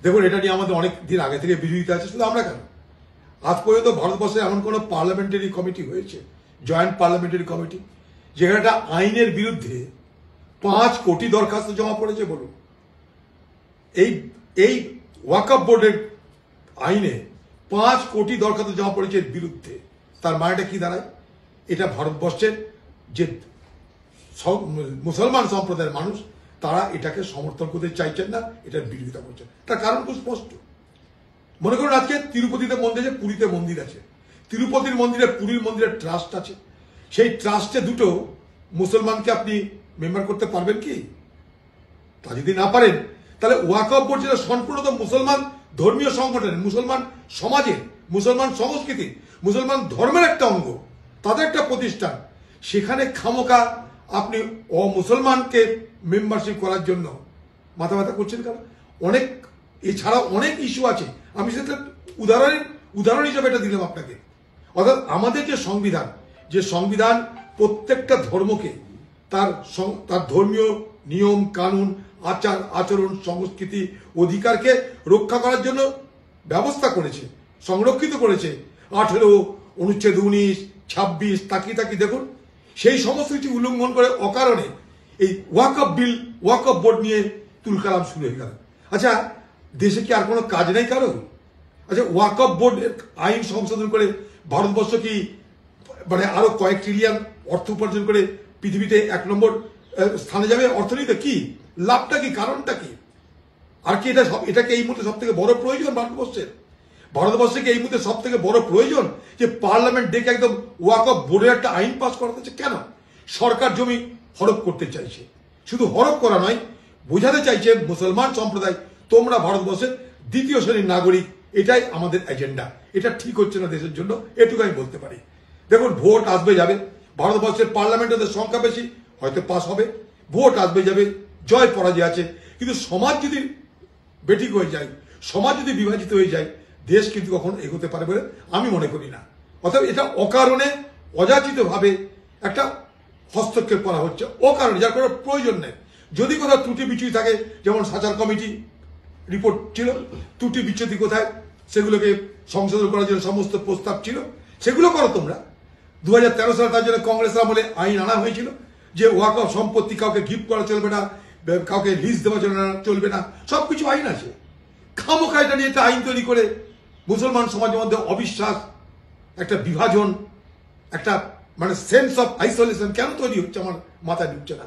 দেখুন, এটা নিয়ে আমাদের অনেক দিন আগে থেকে বিরোধিতা আছে, শুধু আমরা কেন, আজ পর্যন্ত ভারতবর্ষে এমন কোন পার্লামেন্টারি কমিটি হয়েছে, জয়েন্ট পার্লামেন্টারি কমিটি, যেখানে একটা আইনের বিরুদ্ধে 5 কোটি দরখাস্ত জমা পড়েছে? বলুন। এই ওয়াকফ বোর্ডের আইনে 5 কোটি দরখাস্ত জমা পড়েছে এর বিরুদ্ধে। তার মানেটা কি দাঁড়ায়? এটা ভারতবর্ষের যে মুসলমান সম্প্রদায়ের মানুষ, তারা এটাকে সমর্থন করতে চাইছেন না, এটার বিরোধিতা করছেন। তার কারণ খুব স্পষ্ট। মনে করুন আজকে তিরুপতিতে মন্দির আছে, পুরীতে মন্দির আছে, তিরুপতির মন্দিরে পুরীর মন্দিরের ট্রাস্ট আছে, সেই ট্রাস্টে দুটো মুসলমানকে আপনি মেম্বার করতে পারবেন কি? তা যদি না পারেন, তাহলে ওয়াকফ বোর্ড যেটা সম্পূর্ণত মুসলমান ধর্মীয় সংগঠন, মুসলমান সমাজের, মুসলমান সংস্কৃতি, মুসলমান ধর্মের একটা অঙ্গ, তাদের একটা প্রতিষ্ঠান, সেখানে খামোকা আপনি অমুসলমানকে মেম্বারশিপ করার জন্য মাথা ব্যথা করছেন কেন? অনেক এছাড়া অনেক ইস্যু আছে, আমি সেটা উদাহরণ হিসেবে এটা দিলাম আপনাকে। অর্থাৎ আমাদের যে সংবিধান প্রত্যেকটা ধর্মকে তার ধর্মীয় নিয়ম কানুন, আচার আচরণ, সংস্কৃতি, অধিকারকে রক্ষা করার জন্য ব্যবস্থা করেছে, সংরক্ষিত করেছে। 18 অনুচ্ছেদ 19, 26 তাকি দেখুন, সেই সমস্ত কিছু উল্লঙ্ঘন করে অকারণে এই ওয়াকফ বোর্ড নিয়ে তুলকালাম শুরু হয়ে গেল। আচ্ছা, দেশে কি আর কোনো কাজ নেই কারো? আচ্ছা, ওয়াকফ বোর্ড আইন সংশোধন করে ভারতবর্ষ কি মানে আরো কয়েক ট্রিলিয়ন অর্থ উপার্জন করে পৃথিবীতে 1 নম্বর স্থানে যাবে অর্থনীতিতে? কি লাভটা কি, কারণটা কি? আর কি এটাকে এই মুহূর্তে সব থেকে বড় প্রয়োজন ভারতবর্ষে কি এই মুহূর্তে সব থেকে বড় প্রয়োজন যে পার্লামেন্ট ডেকে একদম ওয়াকফ বোর্ডের একটা আইন পাস করাতে? কেন? সরকার জমি হড়প করতে চাইছে। শুধু হড়প করা নয়, বোঝাতে চাইছে মুসলমান সম্প্রদায়, তোমরা ভারতবর্ষের 2য় শ্রেণীর নাগরিক, এটাই আমাদের এজেন্ডা। এটা ঠিক হচ্ছে না দেশের জন্য, এটুকু আমি বলতে পারি। দেখুন, ভোট আসবে যাবে, ভারতবর্ষের পার্লামেন্টের সংখ্যা বেশি, হয়তো পাস হবে, ভোট আসবে যাবে, জয় পরাজয় আছে, কিন্তু সমাজ যদি বেঠিক হয়ে যায়, সমাজ যদি বিভাজিত হয়ে যায়, দেশ কিন্তু কখনো এগোতে পারে বলে আমি মনে করি না। অর্থাৎ এটা অকারণে অযাচিতভাবে একটা হস্তক্ষেপ করা হচ্ছে, অকারণে, যার কোনো প্রয়োজন নেই। যদি কোথাও ত্রুটি বিচ্যুতি থাকে, যেমন সাচার কমিটি রিপোর্ট ছিল, ত্রুটি বিচ্যুতি কোথায়, সেগুলোকে সংশোধন করার জন্য সমস্ত প্রস্তাব ছিল, সেগুলো করো তোমরা। 2013 সালে তার জন্য কংগ্রেস আমলে আইন আনা হয়েছিল যে ওয়াকফ সম্পত্তি কাউকে গিফট করা চলবে না, কাউকে লিজ দেওয়া চলবে না, সবকিছু আইন আছে। খামোখা এটা নিয়ে একটা আইন তৈরি করে মুসলমান সমাজের মধ্যে অবিশ্বাস, একটা বিভাজন, একটা মানে সেন্স অফ আইসোলেশন কেন তৈরি হচ্ছে আমার মাথায় ঢুকছে না।